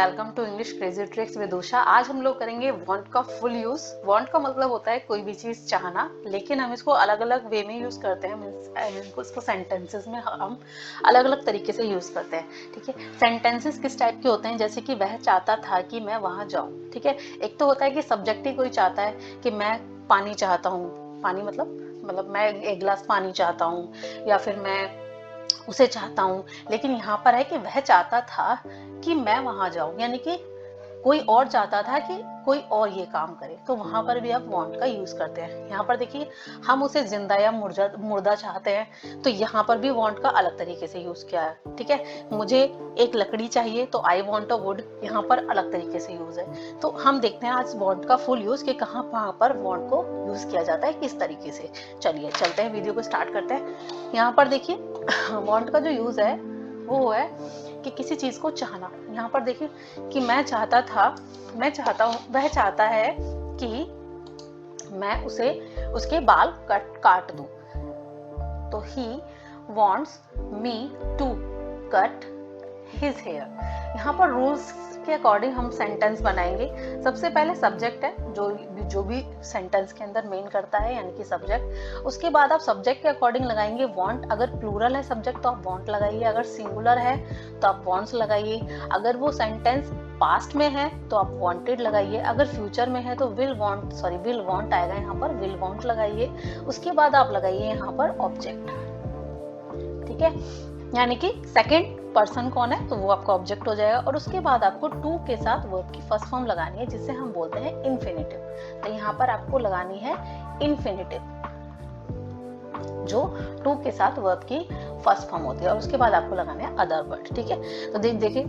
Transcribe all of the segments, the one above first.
Welcome to English crazy tricks with Usha. आज हम लोग करेंगे वांट का फुल यूज। वांट का मतलब होता है कोई भी चीज चाहना, लेकिन हम इसको अलग अलग वे में यूज करते हैं। इसको सेंटेंसेस में हम अलग अलग तरीके से यूज करते हैं। ठीक है, सेंटेंसेस किस टाइप के होते हैं? जैसे कि वह चाहता था कि मैं वहां जाऊं। ठीक है, एक तो होता है कि सब्जेक्ट ही कोई चाहता है कि मैं पानी चाहता हूँ। पानी मतलब मैं एक गिलास पानी चाहता हूँ, या फिर मैं उसे चाहता हूँ। लेकिन यहाँ पर है कि वह चाहता था कि मैं वहां जाऊं, यानी कि कोई और चाहता था कि कोई और ये काम करे, तो वहां पर भी आप वांट का यूज करते हैं। यहाँ पर देखिए, हम उसे जिंदा या मुर्दा चाहते हैं, तो यहाँ पर भी वांट का अलग तरीके से यूज किया है। ठीक है, मुझे एक लकड़ी चाहिए तो आई वांट अ वुड, यहाँ पर अलग तरीके से यूज है। तो हम देखते हैं आज वांट का फुल यूज कि कहाँ पर वांट को यूज किया जाता है, किस तरीके से। चलिए चलते हैं, वीडियो को स्टार्ट करते हैं। यहाँ पर देखिए, वांट का जो यूज है वो है कि किसी चीज को चाहना। यहाँ पर देखिए कि मैं चाहता हूँ, वह चाहता है कि मैं उसे उसके बाल काट दूं। तो he wants me to cut his hair। यहाँ पर रूल्स के अकॉर्डिंग हम सेंटेंस बनाएंगे। सबसे पहले सब्जेक्ट है, जो भी सेंटेंस के अंदर मेन करता है, यानी कि सब्जेक्ट। उसके बाद आप सब्जेक्ट के अकॉर्डिंग लगाएंगे वांट। अगर प्लूरल है सब्जेक्ट तो आप वांट लगाइए, अगर सिंगुलर है तो आप वांट्स लगाइए। अगर वो सेंटेंस पास्ट में है तो आप वांटेड लगाइए, अगर फ्यूचर में है तो विल वांट आएगा, यहाँ पर विल वांट लगाइए। उसके बाद आप लगाइए यहाँ पर ऑब्जेक्ट। ठीक है, यानी कि सेकंड पर्सन कौन है तो वो आपका ऑब्जेक्ट हो जाएगा। और उसके बाद आपको टू के साथ वर्ब की फर्स्ट फॉर्म लगानी है, जिसे हम बोलते हैं इन्फिनिटिव। तो यहाँ पर आपको लगानी है इन्फिनिटिव, जो टू के साथ वर्ब की फर्स्ट फॉर्म होती है। और उसके बाद आपको लगाना है अदर वर्ड। ठीक है, तो देखिए,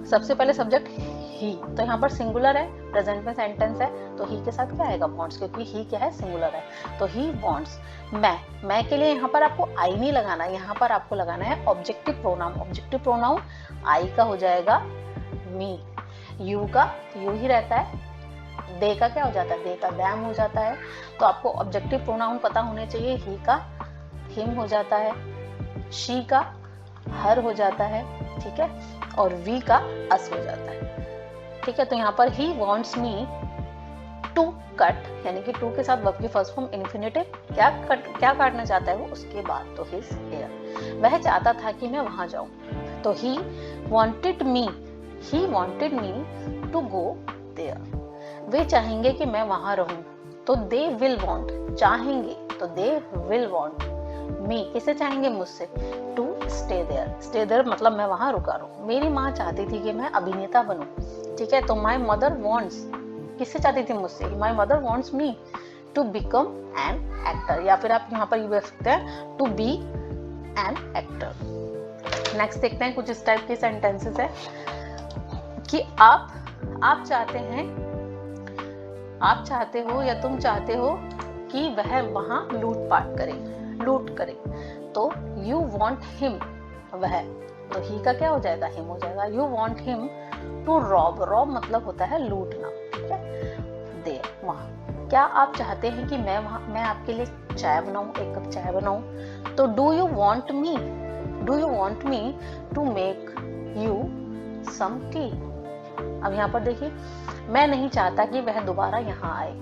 सबसे पहले सब्जेक्ट ही, तो यहाँ पर सिंगुलर है, प्रेजेंट में सेंटेंस है, तो ही के साथ क्या आएगा? वांट्स, क्योंकि ही क्या है? सिंगुलर है। तो ही वांट्स। मैं के लिए यहाँ पर आपको आई नहीं लगाना, यहाँ पर आपको लगाना है ऑब्जेक्टिव प्रोनाउन। ऑब्जेक्टिव प्रोनाउन आई का हो जाएगा मी, यू का यू ही रहता है, दे का क्या हो जाता है? दे का दैम हो जाता है। तो आपको ऑब्जेक्टिव प्रोनाउन पता होने चाहिए। ही का हिम हो जाता है, शी का हर हो जाता है, ठीक है, और वी का अस हो जाता है। ठीक है, तो यहाँ पर he wants me to cut, यानी कि टू के साथ वर्ब की फर्स्ट फॉर्म इन्फिनिटिव। क्या काटना चाहता है वो? उसके बाद तो हिज हेयर। वह चाहता था कि मैं वहां जाऊं, तो he wanted me to go there. वे चाहेंगे कि मैं वहां रहूं, तो दे विल वांट, चाहेंगे तो दे विल वांट मी, किसे चाहेंगे? मुझसे, टू स्टे देयर मतलब मैं वहां रुका रहूं। मेरी माँ चाहती थी कि मैं अभिनेता बनूं। ठीक है, तो माई मदर वॉन्ट्स, किससे चाहती थी? मुझसे। My mother wants me to become an actor, या फिर आप यहाँ पर ये बोल सकते हैं to be an actor. Next देखते हैं, कुछ इस टाइप के सेंटेंसेस है कि आप चाहते हो या तुम चाहते हो कि वह वहां लूट करे, तो यू वॉन्ट हिम, वह, तो ही का क्या हो जाएगा? हिम हो जाएगा। You want him to rob मतलब होता है लूटना। ठीक है, दे वहां। क्या आप चाहते हैं कि मैं आपके लिए चाय बनाऊं, एक कप चाय बनाऊं? तो do you want me to make you some tea. अब यहाँ पर देखिए, मैं नहीं चाहता कि वह दोबारा यहाँ आए,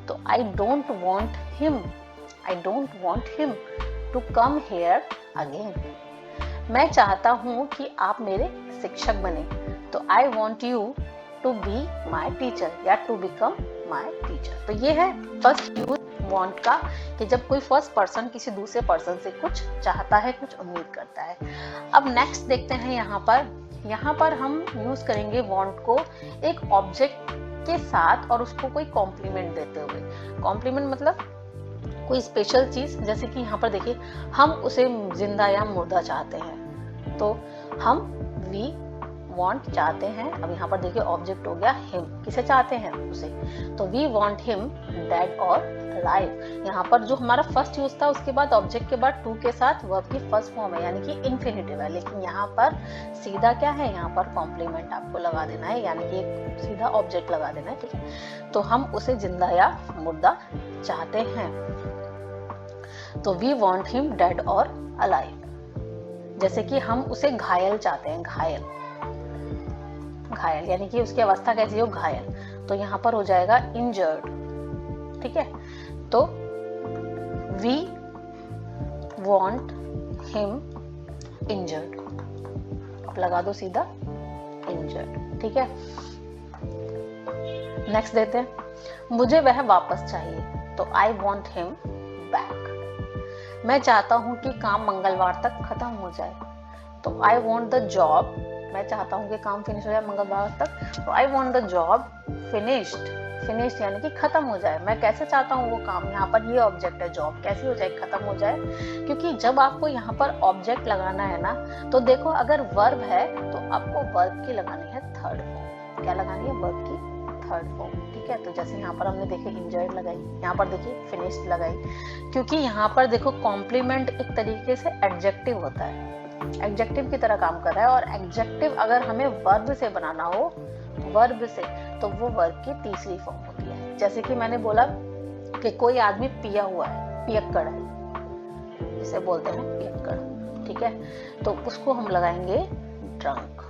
तो I don't want him to come here again. मैं चाहता हूँ कि आप मेरे शिक्षक बने, तो I want you to be my teacher, या टू बिकम माई टीचर। तो ये है फर्स्ट यूज वांट का, कि जब कोई फर्स्ट पर्सन किसी दूसरे पर्सन से कुछ चाहता है, कुछ उम्मीद करता है। अब नेक्स्ट देखते हैं, यहाँ पर हम यूज करेंगे वांट को एक ऑब्जेक्ट के साथ और उसको कोई कॉम्प्लीमेंट देते हुए। कॉम्प्लीमेंट मतलब कोई स्पेशल चीज, जैसे कि यहाँ पर देखिए, हम उसे जिंदा या मुर्दा चाहते हैं, तो हम वी वांट चाहते हैं। अब यहाँ पर देखिए ऑब्जेक्ट हो गया हिम, किसे चाहते हैं? उसे, तो वी वांट हिम डेड और अलाइव। यहाँ पर जो हमारा फर्स्ट यूज था, उसके बाद ऑब्जेक्ट के बाद टू के साथ वर्ब की फर्स्ट फॉर्म है, यानी कि इन्फिनिटिव है, लेकिन यहाँ पर सीधा क्या है? यहाँ पर कॉम्प्लीमेंट आपको लगा देना है, यानी कि एक सीधा ऑब्जेक्ट लगा देना है। ठीक है, तो हम उसे जिंदा या मुर्दा चाहते हैं, तो वी वॉन्ट हिम डेड और अलाइव। जैसे कि हम उसे घायल चाहते हैं, घायल, घायल, यानी कि उसकी अवस्था कैसी हो, घायल, तो यहाँ पर हो जाएगा इंजर्ड। ठीक है, तो वी वॉन्ट हिम इंजर्ड, लगा दो सीधा इंजर्ड। ठीक है, नेक्स्ट देते हैं, मुझे वह वापस चाहिए, तो आई वॉन्ट हिम बैक। मैं चाहता हूँ कि काम मंगलवार तक खत्म हो जाए, तो आई वॉन्ट द जॉब, मैं चाहता हूँ कि काम फिनिश हो जाए मंगलवार तक, तो I want the job finished. Finished यानी कि खत्म हो जाए, मैं कैसे चाहता हूँ वो काम, यहाँ पर ये ऑब्जेक्ट है, जॉब कैसी हो जाए, खत्म हो जाए। क्योंकि जब आपको यहाँ पर ऑब्जेक्ट लगाना है ना, तो देखो अगर वर्ब है तो आपको वर्ब की लगानी है थर्ड फॉर्म। क्या लगानी है, वर्ब की थर्ड फॉर्म। ठीक है, तो जैसे यहाँ पर हमने देखे इंजर्ड लगाई, यहाँ पर देखिए फिनिश्ड लगाई, क्योंकि यहाँ पर देखो कॉम्प्लीमेंट एक तरीके से एडजेक्टिव होता है, एडजेक्टिव की तरह काम कर रहा है, और एडजेक्टिव अगर हमें वर्ब से बनाना हो, वर्ब से, तो वो वर्ब की तीसरी फॉर्म होती है। जैसे कि मैंने बोला कि कोई आदमी पिया हुआ है, पियक्कड़ है, जिसे बोलते हैं पियक्कड़। ठीक है, तो उसको हम लगाएंगे ड्रंक।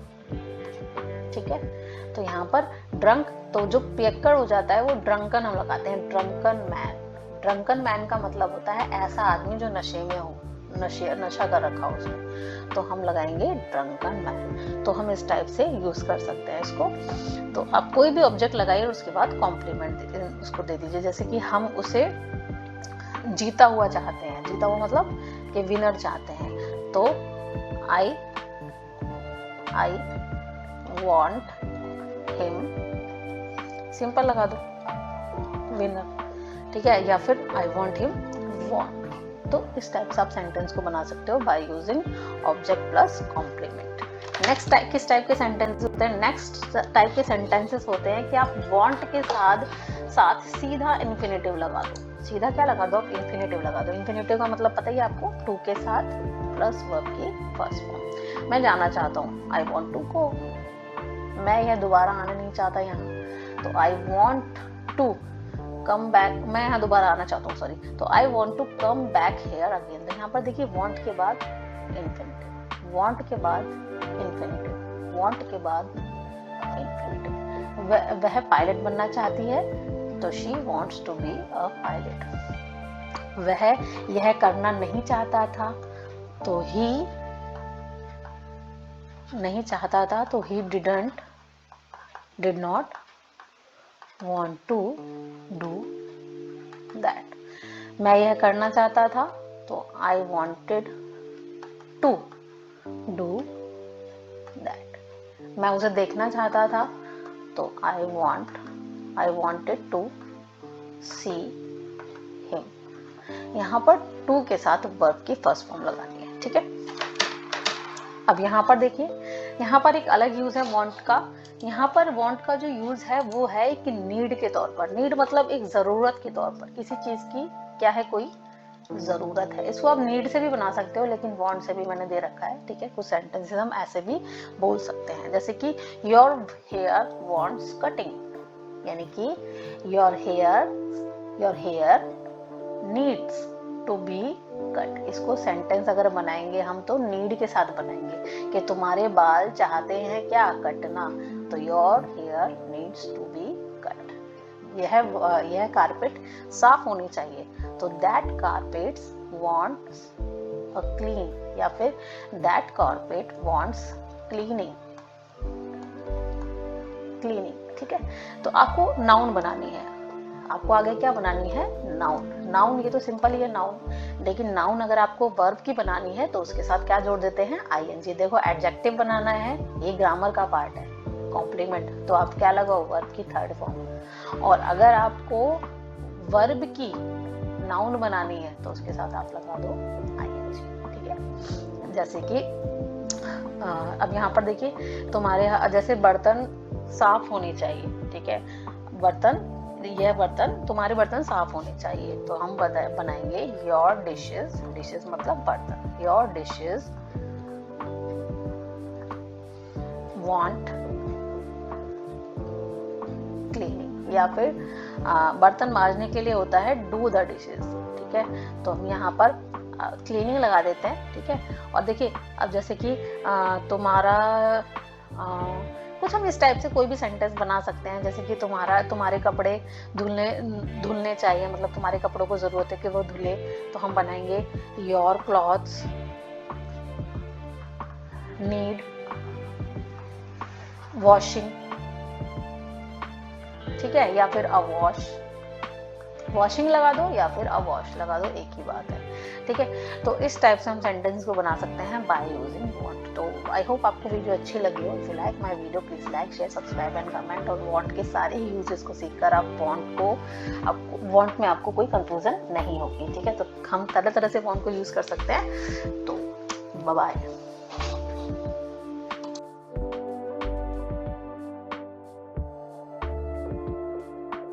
ठीक है, तो यहाँ पर ड्रंक, तो जो पियक्कड़ हो जाता है वो ड्रंकन हम लगाते हैं, ड्रंकन मैन। ड्रंकन मैन का मतलब होता है ऐसा आदमी जो नशे में हो, नशा कर रखा हो उसने, तो हम लगाएंगे ड्रंकन मैन। तो हम इस टाइप से यूज कर सकते हैं इसको। तो आप कोई भी ऑब्जेक्ट लगाइए और उसके बाद कॉम्प्लीमेंट उसको दे दीजिए। जैसे कि हम उसे जीता हुआ चाहते हैं, जीता हुआ मतलब कि विनर चाहते हैं, तो आई वॉन्ट हिम, सिंपल लगा दो विनर। ठीक है, या फिर आई वॉन्ट हिम वॉन्ट। तो इस टाइप से आप सेंटेंस को बना सकते हो by using object plus complement. Next type, किस टाइप के सेंटेंसेस होते हैं, नेक्स्ट टाइप के सेंटेंसेस होते हैं कि आप वांट के साथ सीधा इन्फिनेटिव लगा दो। सीधा क्या लगा दो, आप इन्फिनेटिव लगा दो। इन्फिनेटिव का मतलब पता ही आपको, टू के साथ प्लस वर्ब की फर्स्ट फॉर्म। मैं जाना चाहता हूँ, आई वॉन्ट टू गो, मैं यह दोबारा आना नहीं चाहता यहाँ, तो I want to come back, मैं यहाँ दोबारा आना चाहता हूँ, सॉरी, तो I want to come back here again. तो यहाँ पर देखिए वॉन्ट के बाद इन्फिनेटिव, वॉन्ट के बाद इन्फिनेटिव, वॉन्ट के बाद इन्फिनेटिव। वह पायलट बनना चाहती है, तो she wants to be a pilot. वह यह करना नहीं चाहता था, तो ही नहीं चाहता था, तो he did not want to do that। मैं यह करना चाहता था, तो I wanted to do that। मैं उसे देखना चाहता था, तो I wanted to see him। यहाँ पर to के साथ वर्ब की फर्स्ट फॉर्म लगानी है। ठीक है, अब यहाँ पर देखिए, यहाँ पर एक अलग यूज है want का। यहाँ पर want का जो यूज है वो है एक नीड के तौर पर। नीड मतलब एक जरूरत के तौर पर, किसी चीज की क्या है, कोई जरूरत है। इसको आप नीड से भी बना सकते हो, लेकिन want से भी मैंने दे रखा है। ठीक है, कुछ सेंटेंसेस हम ऐसे भी बोल सकते हैं, जैसे कि योर हेयर wants कटिंग, यानी कि your hair needs to be cut. इसको सेंटेंस अगर बनाएंगे हम तो नीड के साथ बनाएंगे कि तुम्हारे बाल चाहते हैं क्या, कटना, तो your hair needs to be cut. यह कारपेट साफ होनी चाहिए, तो that carpets wants a clean, या फिर दैट कारपेट वांट्स क्लीनिंग। ठीक है, तो आपको नाउन बनानी है, आपको आगे क्या बनानी है, नाउन। नाउन ये तो सिंपल ही है नाउन, लेकिन नाउन अगर आपको वर्ब की बनानी है तो उसके साथ क्या जोड़ देते हैं, आईएनजी। देखो एडजेक्टिव बनाना है, ये ग्रामर का पार्ट है, कॉम्प्लीमेंट, तो आप क्या लगाओ, वर्ब की थर्ड फॉर्म। और अगर आपको वर्ब की नाउन बनानी है तो उसके साथ आप लगा दो आईएनजी। ठीक है, जैसे कि अब यहाँ पर देखिए, तुम्हारे जैसे बर्तन साफ होने चाहिए। ठीक है, तुम्हारे बर्तन साफ होने चाहिए, तो हम बनाएंगे योर डिशेस मतलब बर्तन, योर डिशेस वांट क्लीनिंग। या फिर बर्तन मांजने के लिए होता है डू द डिशेस। ठीक है, तो हम यहाँ पर क्लीनिंग लगा देते हैं। ठीक है, और देखिए अब जैसे कि तुम्हारा कुछ हम इस टाइप से कोई भी सेंटेंस बना सकते हैं, जैसे कि तुम्हारे कपड़े धुलने चाहिए, मतलब तुम्हारे कपड़ों को जरूरत है कि वो धुले, तो हम बनाएंगे योर क्लॉथ्स नीड वॉशिंग, ठीक है, या फिर अ वॉश, वॉशिंग लगा दो या फिर अ वॉश लगा दो, एक ही बात है, ठीक है। तो इस टाइप से हम सेंटेंस को बना सकते हैं बाय यूजिंग वांट। तो आई होप आपको वीडियो अच्छी लगी हो। If you like my video please like share subscribe and comment. और वांट के सारे ही यूजेस को सीखकर आप वांट में आपको कोई कंफ्यूजन नहीं होगी, ठीक है। तो हम तरह तरह से वांट को यूज कर सकते हैं। तो बाय बाय।